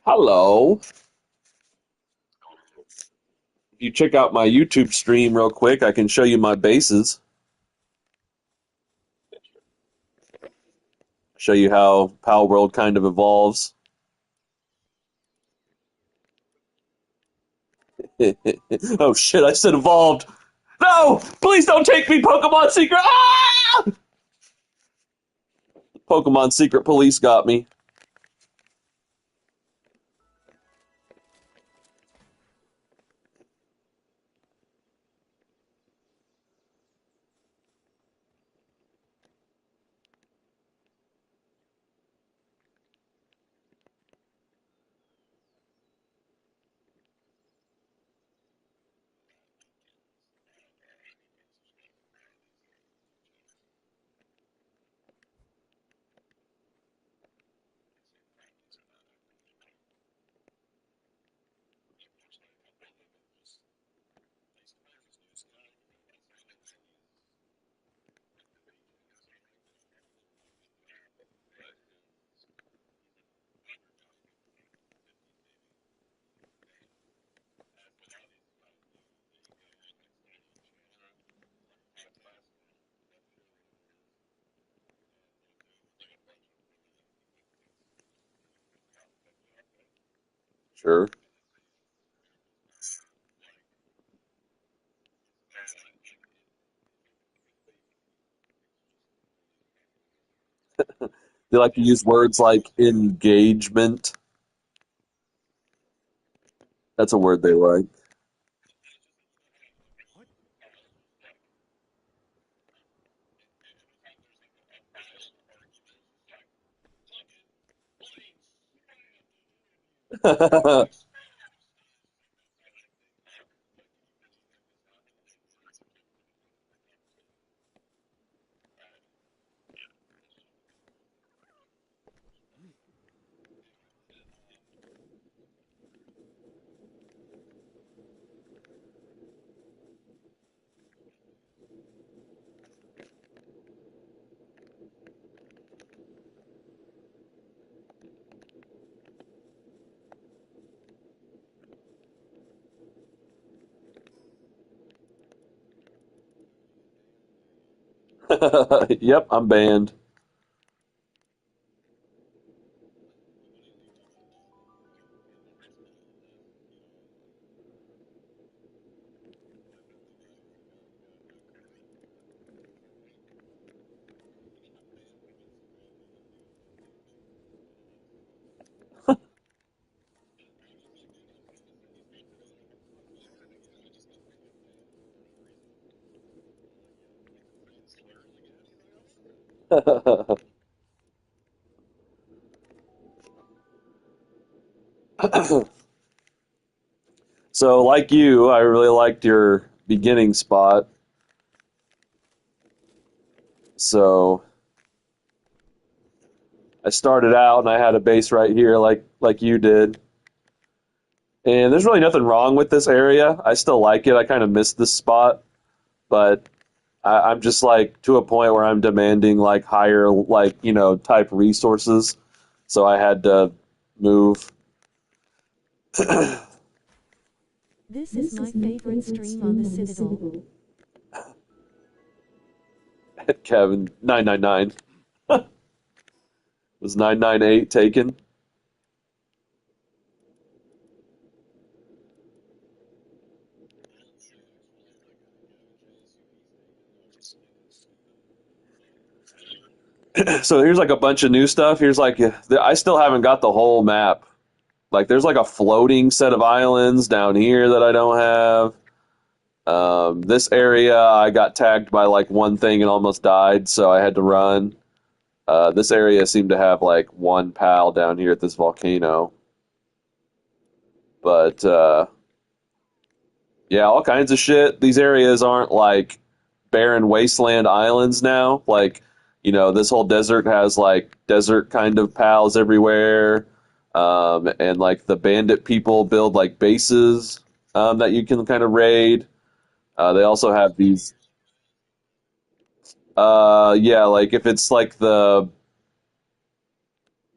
Hello. If you check out my YouTube stream real quick, I can show you my bases. Show you how Pal World kind of evolves. Oh shit, I said evolved. No! Please don't take me, Pokemon Secret! Ah! Pokemon Secret Police got me. Sure. They like to use words like engagement. That's a word they like. Yep, I'm banned. So, like you, I really liked your beginning spot. So I started out and I had a base right here, like you did. And there's really nothing wrong with this area. I still like it. I kind of miss this spot, but I'm just like to a point where I'm demanding like higher like type resources. So I had to move. This is my favorite stream on the Citadel. Kevin 999 was 998 taken. So here's like a bunch of new stuff. Here's like I still haven't got the whole map. Like there's like a floating set of islands down here that I don't have. This area I got tagged by like one thing and almost died, so I had to run. This area seemed to have like one pal down here at this volcano, but yeah, all kinds of shit. These areas aren't like barren wasteland islands now. Like, this whole desert has like desert kind of pals everywhere. And like the bandit people build like bases that you can kind of raid. They also have these, yeah, like if it's like the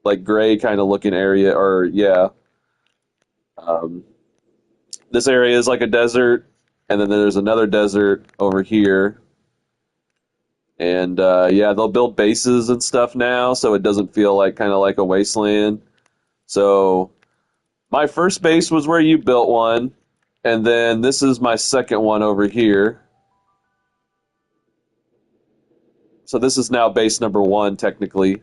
like gray kind of looking area, or yeah. Um, this area is like a desert, and then there's another desert over here. And yeah, they'll build bases and stuff now, so it doesn't feel like kind of like a wasteland. So my first base was where you built one, and then this is my second one over here. So this is now base number one technically,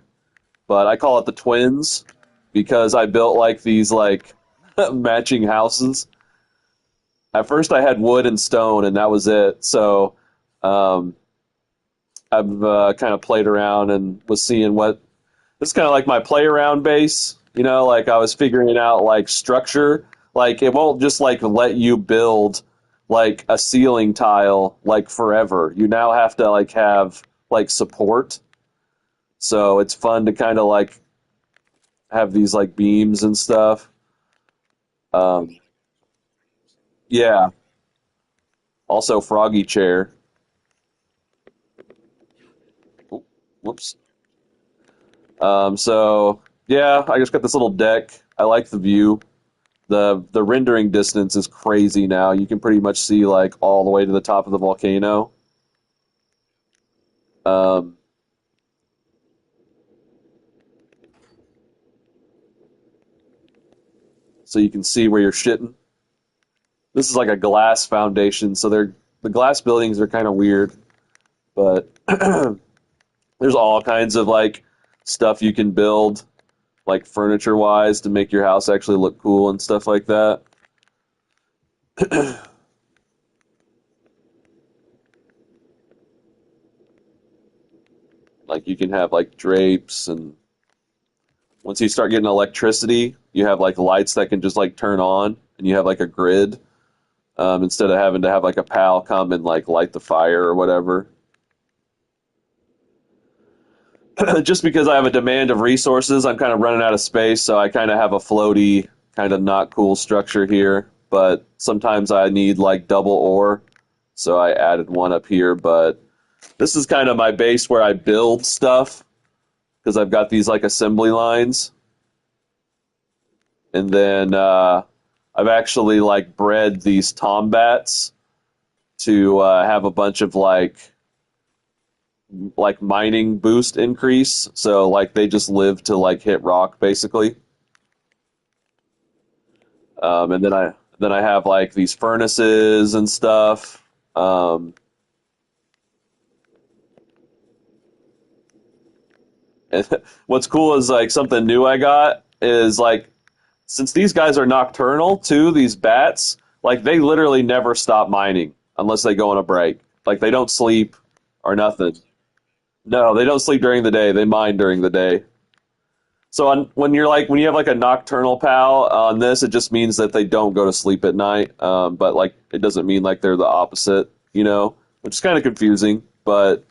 but I call it the twins because I built like these like matching houses. At first I had wood and stone, and that was it. So um, I've kind of played around and was seeing what this is kind of like my play around base. You know, like I was figuring out like structure. Like it won't just like let you build like a ceiling tile like forever. You now have to like have like support. So it's fun to kind of like have these like beams and stuff. Um, yeah. Also, Froggy Chair. Oop, whoops. So yeah, I just got this little deck. I like the view. The rendering distance is crazy now. You can pretty much see like all the way to the top of the volcano. Um, so you can see where you're shitting. This is like a glass foundation, so the glass buildings are kind of weird, but there's all kinds of like stuff you can build, like furniture wise, to make your house actually look cool and stuff like that. Like you can have like drapes, and once you start getting electricity, you have like lights that can just like turn on, and you have like a grid instead of having to have like a pal come and like light the fire or whatever. Just because I have a demand of resources, I'm kind of running out of space, so I kind of have a floaty, kind of not cool structure here. But sometimes I need like double ore, so I added one up here. But this is kind of my base where I build stuff because I've got these like assembly lines, and then I've actually like bred these tombats to have a bunch of like mining boost increase. So like they just live to like hit rock basically. And then I have like these furnaces and stuff. Um, and what's cool is like something new I got is like since these guys are nocturnal too, these bats, like they literally never stop mining unless they go on a break. Like they don't sleep or nothing. No, they don't sleep during the day. They mine during the day. So when you're like when you have like a nocturnal pal on this, it just means that they don't go to sleep at night. But like it doesn't mean like they're the opposite, which is kind of confusing. But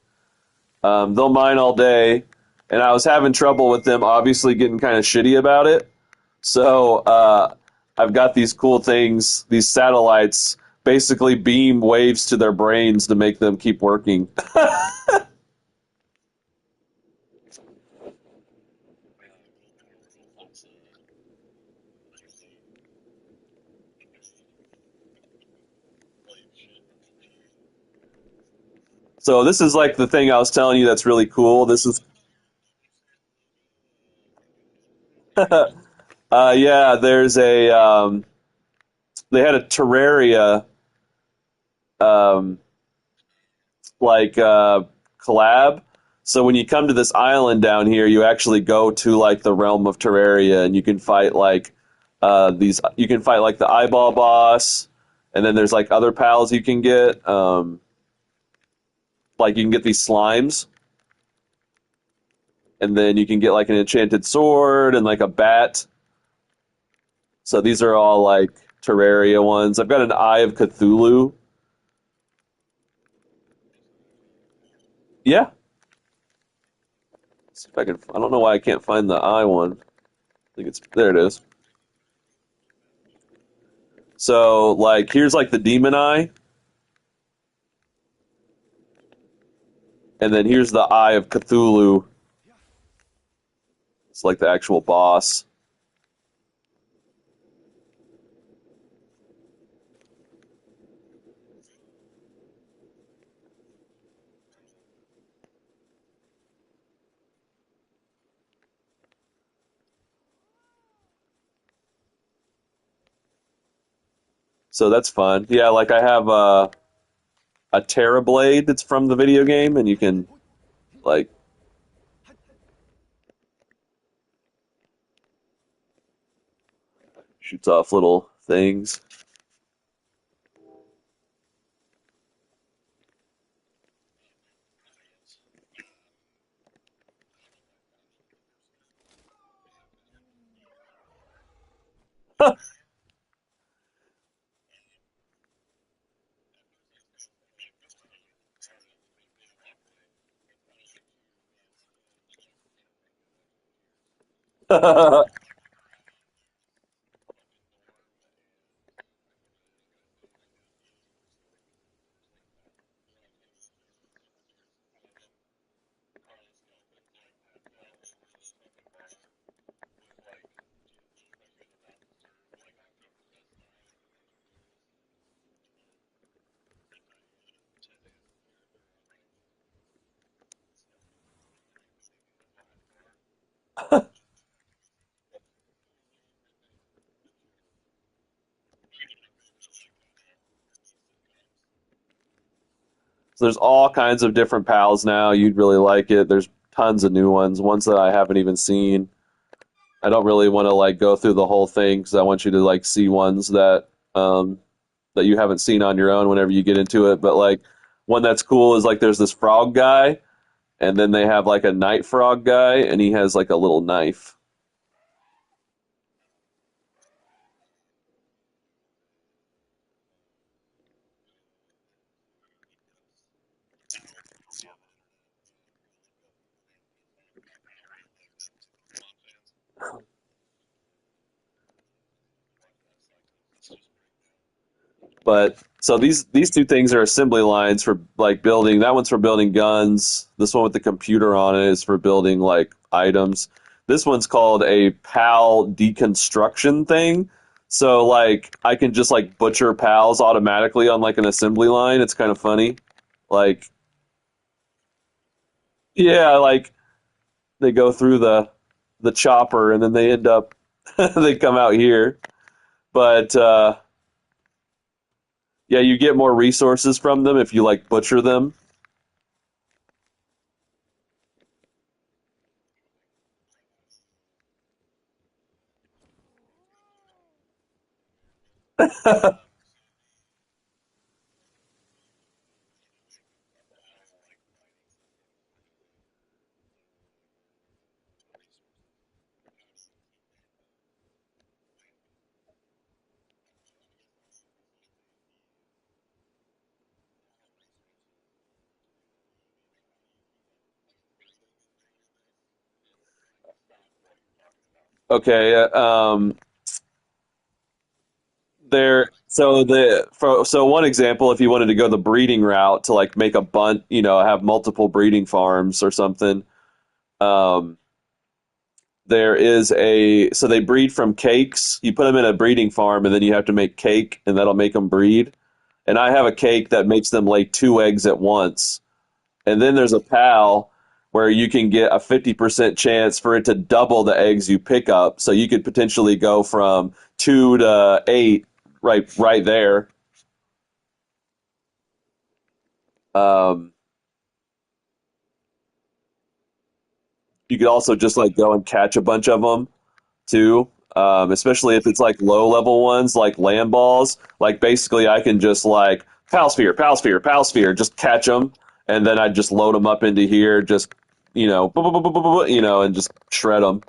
they'll mine all day, and I was having trouble with them, obviously getting kind of shitty about it. So I've got these cool things, these satellites, basically beam waves to their brains to make them keep working. So this is like the thing I was telling you that's really cool. This is yeah, they had a Terraria um, like collab. So when you come to this island down here, you actually go to like the realm of Terraria, and you can fight like these. You can fight like the eyeball boss, and then there's like other pals you can get. Like you can get these slimes, and then you can get like an enchanted sword and like a bat. So these are all like Terraria ones. I've got an Eye of Cthulhu. Yeah, see if I can. I don't know why I can't find the eye one. I think it's there. It is. So like here's like the demon eye, and then here's the Eye of Cthulhu. It's like the actual boss. So that's fun. Yeah, like I have a Terra Blade that's from the video game, and you can like shoots off little things. So there's all kinds of different pals now. You'd really like it. There's tons of new ones that I haven't even seen. I don't really want to like go through the whole thing because I want you to like see ones that you haven't seen on your own whenever you get into it. But like one that's cool is like there's this frog guy, and then they have like a night frog guy, and he has like a little knife. But so these two things are assembly lines for like building. That one's for building guns. This one with the computer on it is for building like items. This one's called a PAL deconstruction thing. So like I can just like butcher PALs automatically on like an assembly line. It's kind of funny. Like yeah, like they go through the chopper and then they end up they come out here. But yeah, you get more resources from them if you like butcher them. Okay, there. So one example, if you wanted to go the breeding route to like make a bunt, have multiple breeding farms or something. Um, there is a so they breed from cakes. You put them in a breeding farm, and then you have to make cake, and that'll make them breed. And I have a cake that makes them lay two eggs at once. And then there's a PAL where you can get a 50% chance for it to double the eggs you pick up. So you could potentially go from two to eight right there. Um, you could also just like go and catch a bunch of them too. Especially if it's like low level ones like land balls. Like basically, I can just like pal sphere, pal sphere, pal sphere, just catch them, and then I just load them up into here, just and just shred them.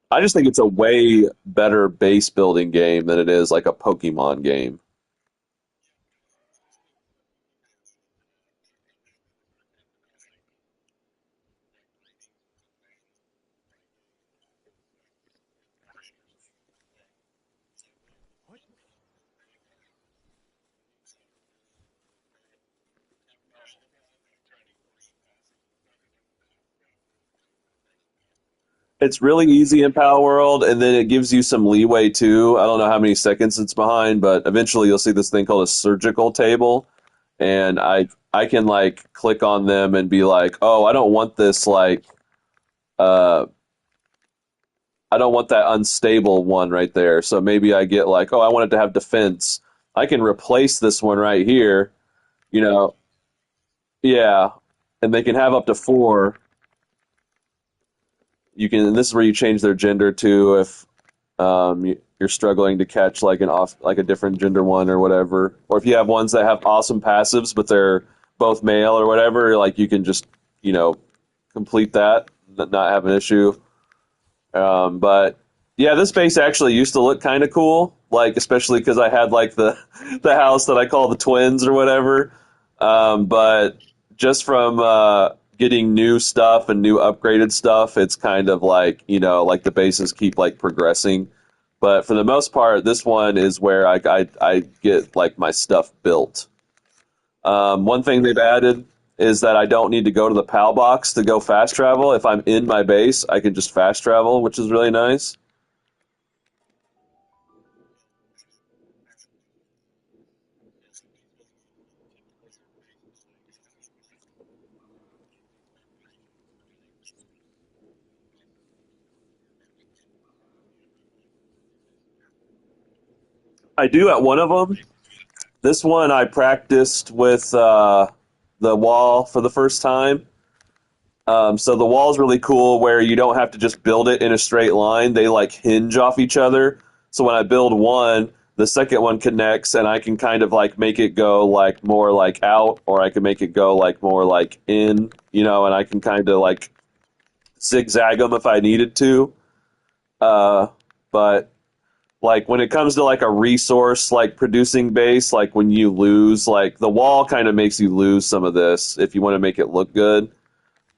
I just think it's a way better base building game than it is like a Pokemon game. It's really easy in Pal World, and then it gives you some leeway too. I don't know how many seconds it's behind, but eventually you'll see this thing called a surgical table, and I can like click on them and be like, oh, I don't want this like uh I don't want that unstable one right there. So maybe I get like, oh, I want it to have defense. I can replace this one right here, you know. Yeah, and they can have up to four. You can, and this is where you change their gender to if you're struggling to catch like an off like a different gender one or whatever, or if you have ones that have awesome passives but they're both male or whatever, like you can just you know complete that, not have an issue. But yeah, this base actually used to look kind of cool, like especially because I had like the the house that I call the twins or whatever. But just from getting new stuff and new upgraded stuff, it's kind of like like the bases keep like progressing. But for the most part, this one is where I get like my stuff built. One thing they've added is that I don't need to go to the PAL box to go fast travel. If I'm in my base, I can just fast travel, which is really nice. I do at one of them. This one I practiced with the wall for the first time. So the wall is really cool where you don't have to just build it in a straight line. They like hinge off each other. So when I build one, the second one connects and I can kind of like make it go like more like out or I can make it go like more like in, and I can kind of like zigzag them if I needed to. Uh, but like when it comes to like a resource like producing base, like when you lose, like the wall kind of makes you lose some of this if you want to make it look good.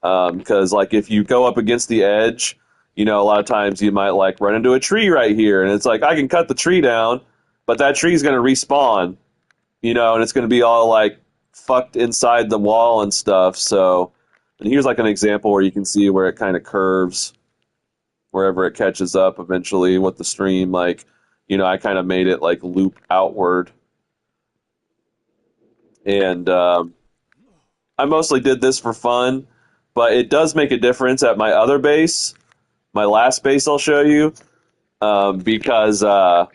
Because like if you go up against the edge, a lot of times you might like run into a tree right here, and it's like I can cut the tree down, but that tree is going to respawn, and it's going to be all like fucked inside the wall and stuff. So, and here's like an example where you can see where it kind of curves wherever it catches up eventually with the stream. Like, I kind of made it like loop outward, and I mostly did this for fun, but it does make a difference at my other base, my last base I'll show you, because the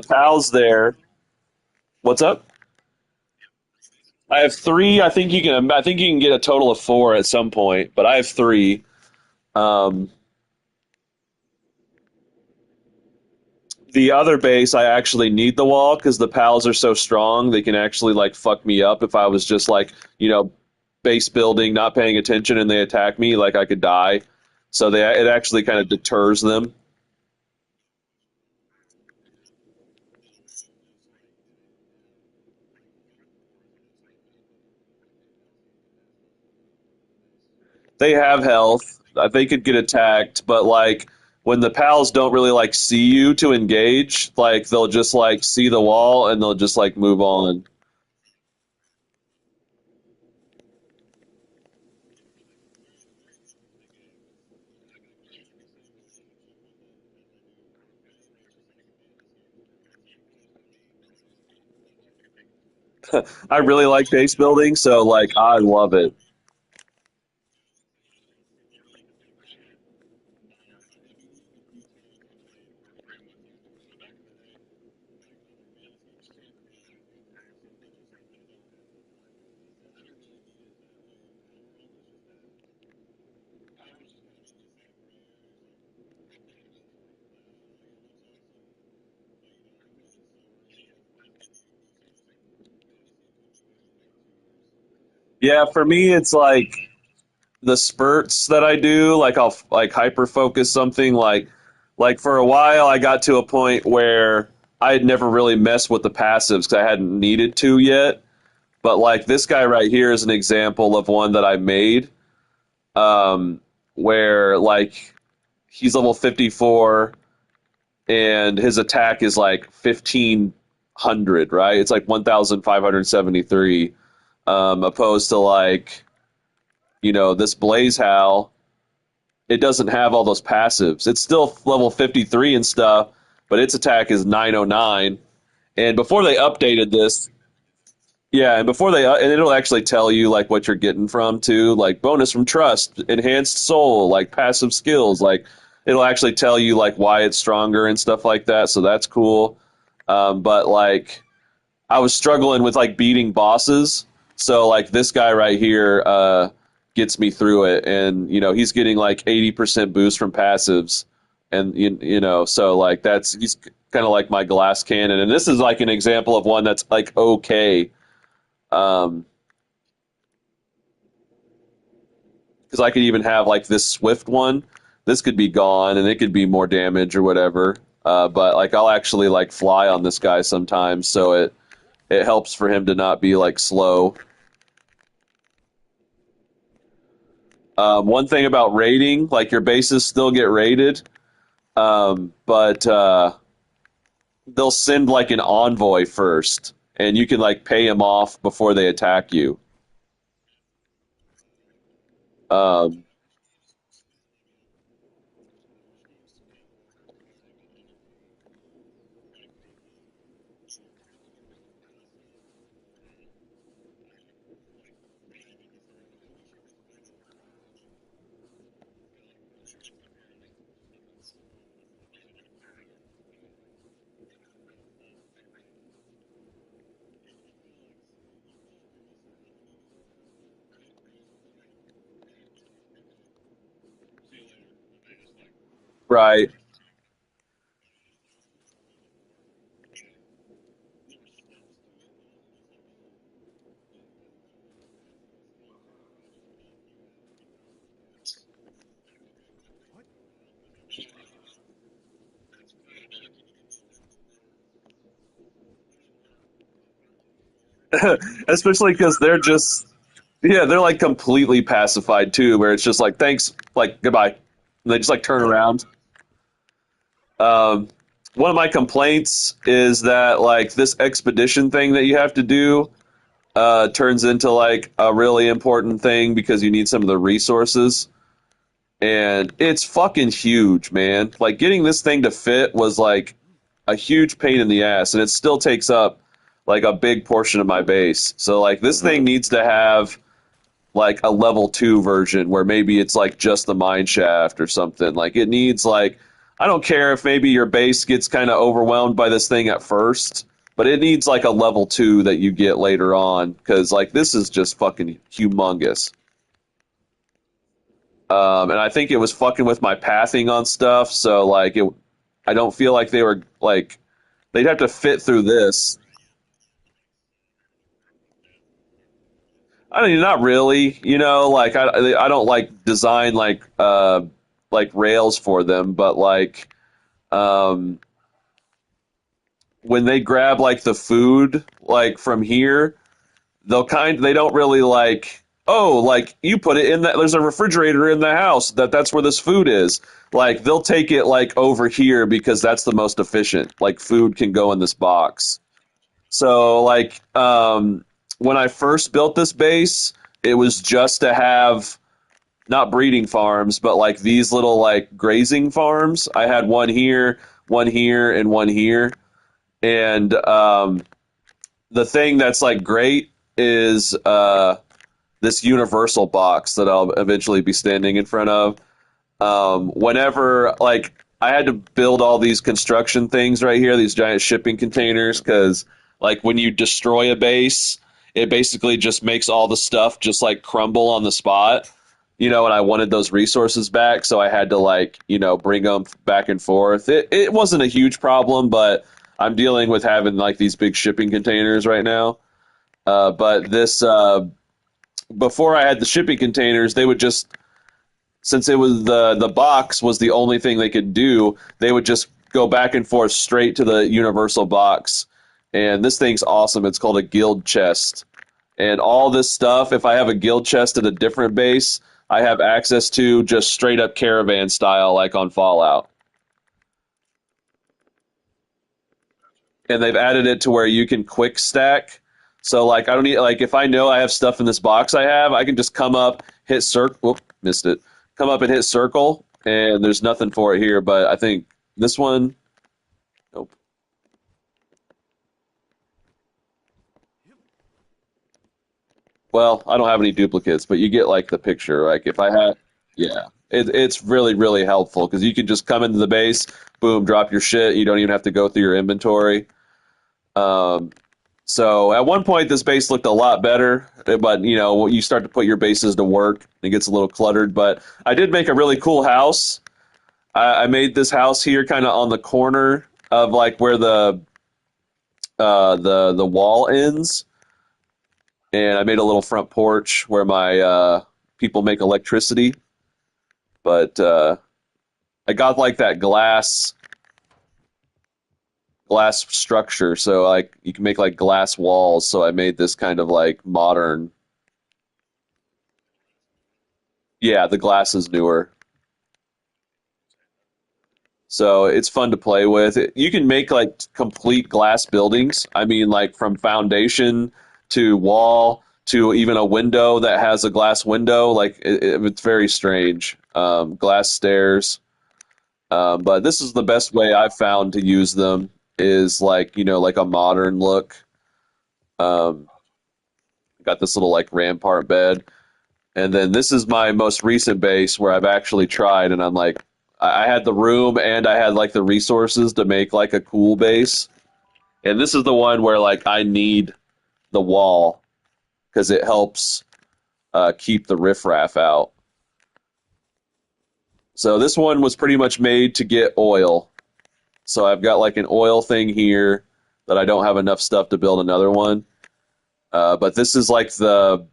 pals there. What's up? I have three. I think you can. I think you can get a total of four at some point, but I have three. Um, the other base, I actually need the wall because the pals are so strong. They can actually like fuck me up if I was just like base building, not paying attention, and they attack me. Like I could die. So it actually kind of deters them. They have health. They could get attacked, but like when the pals don't really like see you to engage, like they'll just like see the wall and they'll just like move on. I really like base building, so like I love it. Yeah, for me it's like the spurts that I do, like I'll like hyper focus something like for a while I got to a point where I had never really messed with the passives because I hadn't needed to yet. But like this guy right here is an example of one that I made, where like he's level 54 and his attack is like 1500, right? It's like 1573, opposed to like, this Blaze Howl. it doesn't have all those passives. It's still level 53 and stuff, but its attack is 909. And before they updated this, yeah, and before they and it'll actually tell you like what you're getting from too, like bonus from trust, enhanced soul, like passive skills, like it'll actually tell you like why it's stronger and stuff like that. So that's cool. But like I was struggling with like beating bosses, so like this guy right here gets me through it, and he's getting like 80% boost from passives, and so like he's kind of like my glass cannon, and this is like an example of one that's like okay. Um, because I could even have like this swift one. This could be gone, and it could be more damage or whatever. But like I'll actually like fly on this guy sometimes, so it helps for him to not be like slow. One thing about raiding, like your bases still get raided, but they'll send like an envoy first, and you can like pay him off before they attack you. Um, right. Especially because they're just yeah, they're like completely pacified too, where it's just like thanks, like goodbye, and they just like turn around. Um, One of my complaints is that like this expedition thing that you have to do turns into like a really important thing because you need some of the resources, and it's fucking huge, man. Like getting this thing to fit was like a huge pain in the ass, and it still takes up like a big portion of my base. So like this thing needs to have like a level 2 version where maybe it's like just the mine shaft or something. Like it needs like I don't care if maybe your base gets kind of overwhelmed by this thing at first, but it needs like a level 2 that you get later on cuz like this is just fucking humongous. And I think it was fucking with my pathing on stuff, so like it I don't feel like they were like they'd have to fit through this. I mean, not really. Like I don't like design like rails for them, but like um, when they grab like the food like from here, they don't really like like you put it in that there's a refrigerator in the house that's where this food is. Like they'll take it like over here because that's the most efficient. Like food can go in this box. So like when I first built this base, it was just to have not breeding farms, but like these little like grazing farms. I had one here, and one here. And the thing that's like great is this universal box that I'll eventually be standing in front of. Whenever like I had to build all these construction things right here, these giant shipping containers, because like when you destroy a base, it basically just makes all the stuff just like crumble on the spot. And I wanted those resources back, so I had to like bring them back and forth. It wasn't a huge problem, but I'm dealing with having like these big shipping containers right now. But this before I had the shipping containers, they would just since it was the box was the only thing they could do, they would just go back and forth straight to the universal box. And this thing's awesome. It's called a guild chest. And all this stuff, if I have a guild chest at a different base, I have access to just straight up caravan style like on Fallout. And they've added it to where you can quick stack. So like I don't need like if I know I have stuff in this box I can just come up, hit circle, missed it. come up and hit circle, and there's nothing for it here. But I think this one, nope. Well, I don't have any duplicates, but you get like the picture. Like if I had, yeah, it's really really helpful because you can just come into the base, boom, drop your shit. You don't even have to go through your inventory. Um, so at one point, this base looked a lot better, but you know, you start to put your bases to work, it gets a little cluttered. But I did make a really cool house. I made this house here, kind of on the corner of like where the wall ends, and I made a little front porch where my people make electricity. But I got like that glass structure, so like you can make like glass walls. So I made this kind of like modern. Yeah, the glass is newer. So it's fun to play with. You can make like complete glass buildings. I mean, like from foundation to wall to even a window that has a glass window. Like it's very strange. Glass stairs. But this is the best way I've found to use them is like, you know, like a modern look. Um, got this little like rampart bed. And then this is my most recent base where I've actually tried, and I'm like, I had the room and I had like the resources to make like a cool base. And this is the one where like I need the wall because it helps keep the riffraff out. So this one was pretty much made to get oil. So I've got like an oil thing here that I don't have enough stuff to build another one. But this is like the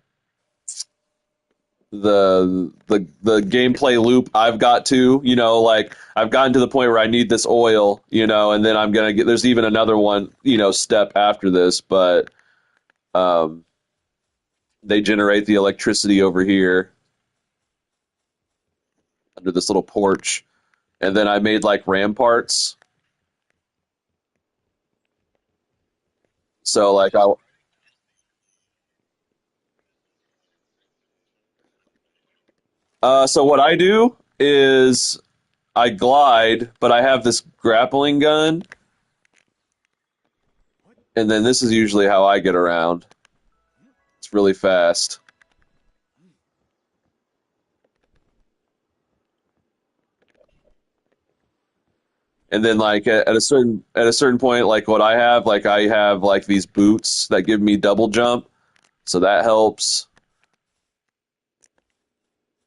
gameplay loop I've got to, you know, like I've gotten to the point where I need this oil, you know, and then I'm gonna get there's even another one, you know, step after this, but um, they generate the electricity over here under this little porch, and then I made like ramparts. So like so what I do is I glide, but I have this grappling gun, and then this is usually how I get around. It's really fast. And then like at a certain point, like what I have like these boots that give me double jump, so that helps.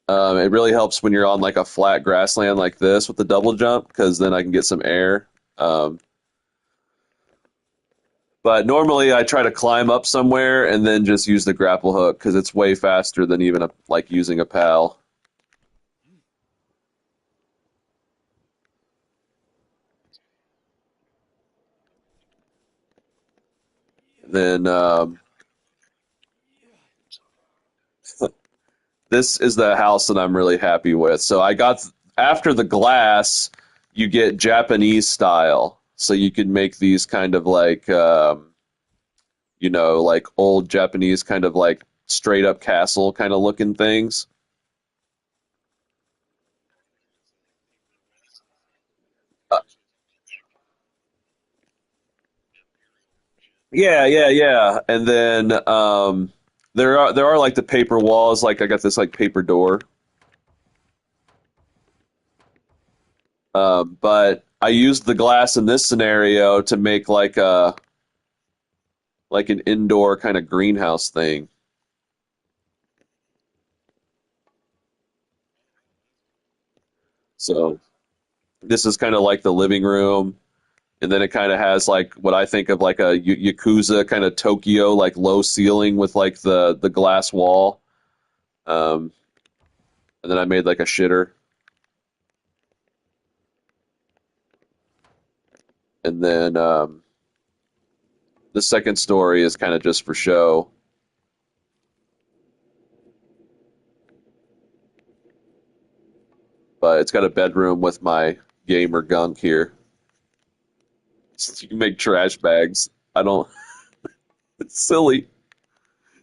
It really helps when you're on like a flat grassland like this with the double jump, because then I can get some air. Um, but normally I try to climb up somewhere and then just use the grapple hook because it's way faster than even like using a pal. Then this is the house that I'm really happy with. So I got after the glass, you get Japanese style. So you can make these kind of like you know, like old Japanese kind of like straight up castle kind of looking things. Uh, yeah, yeah, yeah. And then there are like the paper walls. Like I got this like paper door. But I used the glass in this scenario to make like an indoor kind of greenhouse thing. So this is kind of like the living room, and then it kind of has like what I think of like a Yakuza kind of Tokyo like low ceiling with like the glass wall. Um, and then I made like a shitter, and then the second story is kind of just for show, but it's got a bedroom with my gamer gunk here. So you can make trash bags. I don't. It's silly.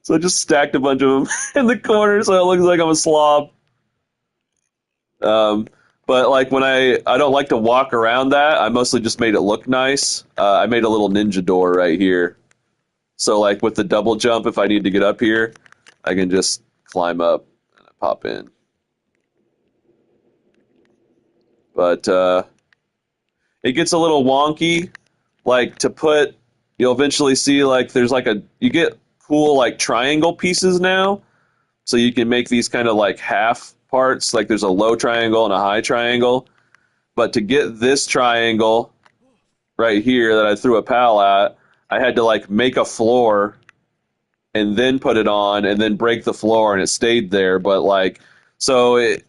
So I just stacked a bunch of them in the corner so it looks like I'm a slob. Um, but like when I don't like to walk around that, I mostly just made it look nice. I made a little ninja door right here. So like with the double jump, if I need to get up here, I can just climb up and pop in. But it gets a little wonky. Like to put, you'll eventually see like there's like you get cool like triangle pieces now. So you can make these kind of like half parts. Like there's a low triangle and a high triangle. But to get this triangle right here that I threw a pal at, I had to like make a floor and then put it on and then break the floor and it stayed there. But like, so it,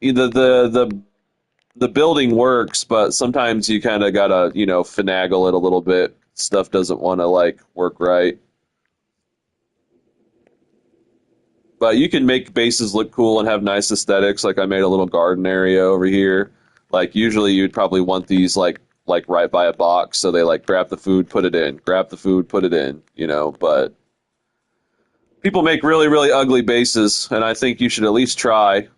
the building works, but sometimes you kind of gotta finagle it a little bit. Stuff doesn't want to like work right. But you can make bases look cool and have nice aesthetics. Like I made a little garden area over here. Like usually you'd probably want these like right by a box, so they like grab the food, put it in, grab the food, put it in, but people make really, really ugly bases, and I think you should at least try,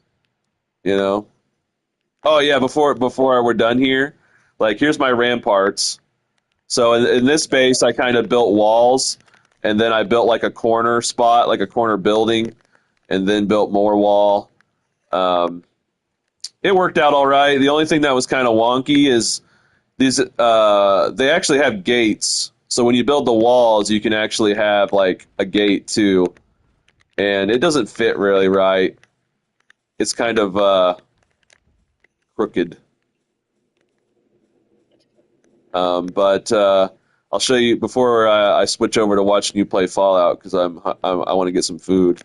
you know. Oh yeah, before we're done here, like here's my ramparts. So in this base I kind of built walls and then I built like a corner spot, like a corner building, and then built more wall. Um, it worked out all right. The only thing that was kind of wonky is these they actually have gates. So when you build the walls, you can actually have like a gate too, and it doesn't fit really right. It's kind of crooked. But I'll show you before I switch over to watching you play Fallout because I want to get some food.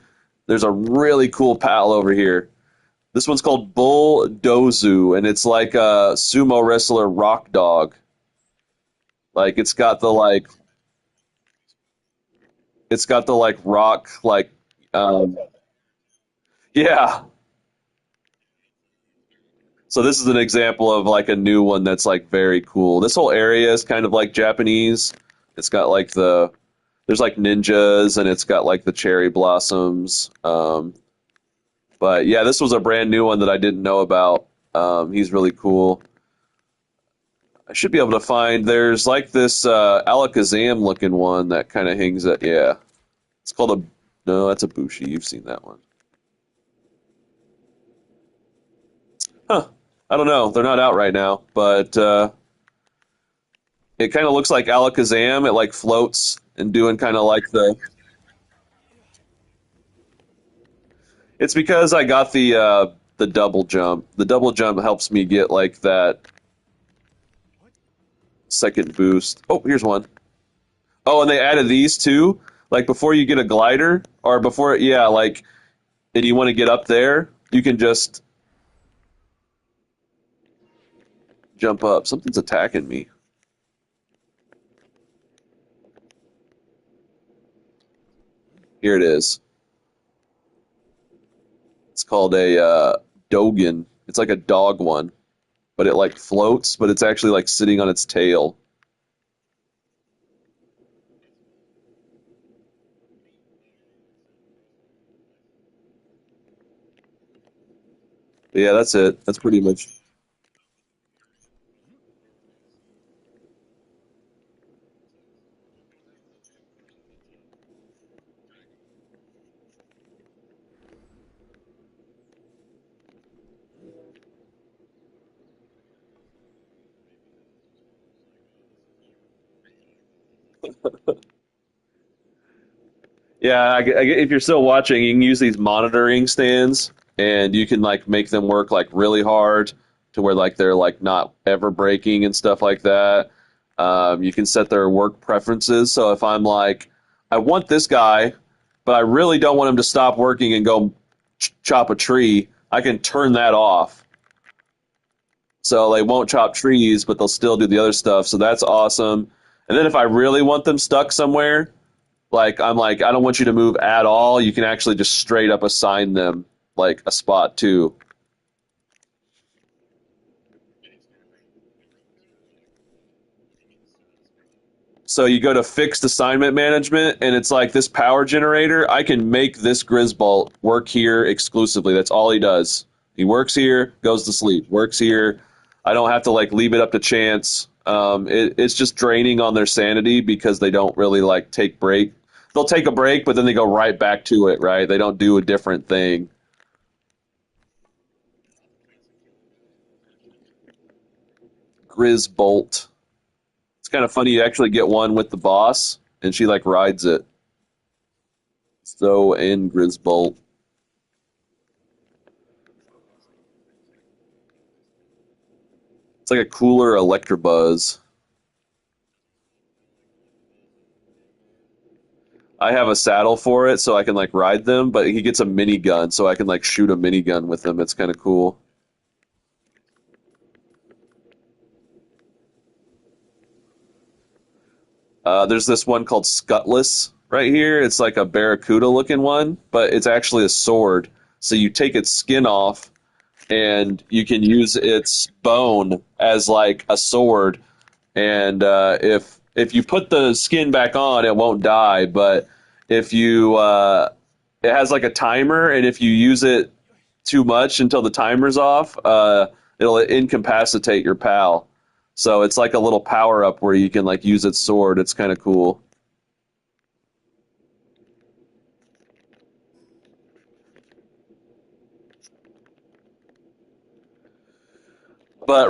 There's a really cool pal over here. This one's called Bull Dozu, and it's like a sumo wrestler rock dog. Like it's got the like rock um yeah. So this is an example of like a new one that's like very cool. This whole area is kind of like Japanese. It's got like there's like ninjas and it's got like the cherry blossoms. But yeah, this was a brand new one that I didn't know about. He's really cool. I should be able to find. There's like this Alakazam looking one that kind of hangs at. Yeah, it's called a. No, that's a Bushi. You've seen that one. Huh. I don't know. They're not out right now, but it kind of looks like Alakazam. It like floats and doing kind of like the. It's because I got the double jump. The double jump helps me get like that second boost. Oh, here's one. Oh, and they added these too. Like before you get a glider, or before, yeah, like, and you want to get up there, you can just jump up. Something's attacking me. Here it is. It's called a Dogen. It's like a dog one, but it like floats, but it's actually like sitting on its tail. But yeah, that's it. That's pretty much. Yeah, if you're still watching, you can use these monitoring stands, and you can like make them work like really hard to where like they're like not ever breaking and stuff like that. You can set their work preferences. So if I'm like, I want this guy, but I really don't want him to stop working and go chop a tree, I can turn that off. So they won't chop trees, but they'll still do the other stuff. So that's awesome. And then if I really want them stuck somewhere, like I'm like, I don't want you to move at all. You can actually just straight up assign them like a spot too. So you go to fixed assignment management, and it's like this power generator. I can make this Grisbolt work here exclusively. That's all he does. He works here, goes to sleep. Works here. I don't have to like leave it up to chance. It's just draining on their sanity because they don't really like take break. They'll take a break, but then they go right back to it. Right? They don't do a different thing. Grizbolt. It's kind of funny. You actually get one with the boss, and she like rides it. So and Grizbolt. It's like a cooler Electabuzz. I have a saddle for it, so I can like ride them. But he gets a minigun, so I can like shoot a minigun with him. It's kind of cool. There's this one called Scutless right here. It's like a barracuda looking one, but it's actually a sword. So you take its skin off, and you can use its bone as like a sword. And if you put the skin back on, it won't die. But if you it has like a timer, and if you use it too much until the timer's off, it'll incapacitate your pal. So it's like a little power up where you can like use its sword. It's kind of cool.